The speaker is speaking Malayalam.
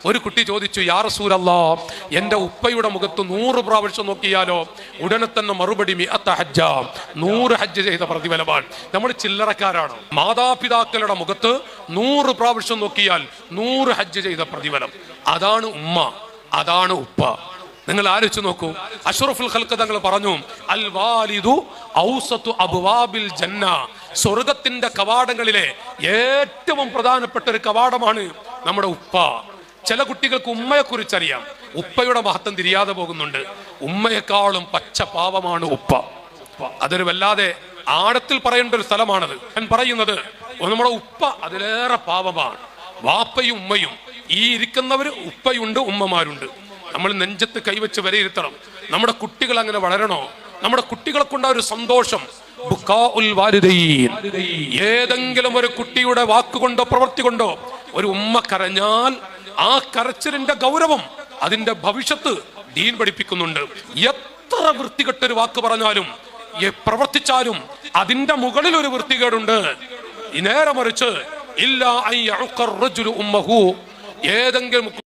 ഒരു കുട്ടി ചോദിച്ചു, യാ റസൂലല്ലാഹ്, എന്റെ ഉപ്പയുടെ മുഖത്ത് 100 പ്രാവശ്യം നോക്കിയാലോ? ഉടനെ തന്നെ മറുപടി, 100 ഹജ്ജ, 100 ഹജ്ജ് ചെയ്ത പ്രതിഫലമാണ്. നമ്മൾ ചില്ലറക്കാരാണ്. മാതാപിതാക്കളുടെ മുഖത്ത് 100 പ്രാവശ്യം നോക്കിയാൽ 100 ഹജ്ജ് ചെയ്ത പ്രതിഫലം. അതാണ് ഉമ്മ, അതാണ് ഉപ്പ. നിങ്ങൾ ആലോചിച്ച് നോക്കൂ. അഷ്റഫുൽ ഖൽഖ് തങ്ങൾ പറഞ്ഞു, അൽ വാലിദു ഔസതു അബ്വാബിൽ ജന്ന, സ്വർഗത്തിന്റെ കവാടങ്ങളിലെ ഏറ്റവും പ്രധാനപ്പെട്ട ഒരു കവാടമാണ് നമ്മുടെ ഉപ്പ. ചില കുട്ടികൾക്ക് ഉമ്മയെ കുറിച്ചറിയാം, ഉപ്പയുടെ മഹത്വം തിരിയാതെ പോകുന്നുണ്ട്. ഉമ്മയെക്കാളും പച്ച പാവമാണ് ഉപ്പ. അതൊരു വല്ലാതെ ആഴത്തിൽ പറയേണ്ട ഒരു സ്ഥലമാണത്. ഞാൻ പറയുന്നത്, നമ്മുടെ ഉപ്പ അതിലേറെ പാവമാണ്. വാപ്പയും ഉമ്മയും, ഈ ഇരിക്കുന്നവര് ഉപ്പയുണ്ട്, ഉമ്മമാരുണ്ട്. നമ്മൾ നെഞ്ചത്ത് കൈവച്ച് വിലയിരുത്തണം. നമ്മുടെ കുട്ടികൾ അങ്ങനെ വളരണോ? നമ്മുടെ കുട്ടികളെ കൊണ്ട് ഒരു സന്തോഷം. ഏതെങ്കിലും ഒരു കുട്ടിയുടെ വാക്കുകൊണ്ടോ പ്രവൃത്തി കൊണ്ടോ ഒരു ഉമ്മ കരഞ്ഞാൽ ആ കരച്ചിലിന്റെ ഗൗരവം, അതിന്റെ ഭവിഷ്യത്ത് ദീൻ പഠിപ്പിക്കുന്നുണ്ട്. എത്ര വൃത്തികെട്ടൊരു വാക്ക് പറഞ്ഞാലും പ്രവർത്തിച്ചാലും അതിന്റെ മുകളിൽ ഒരു വൃത്തികേടുണ്ട്. നേരെ മറിച്ച്, ഏതെങ്കിലും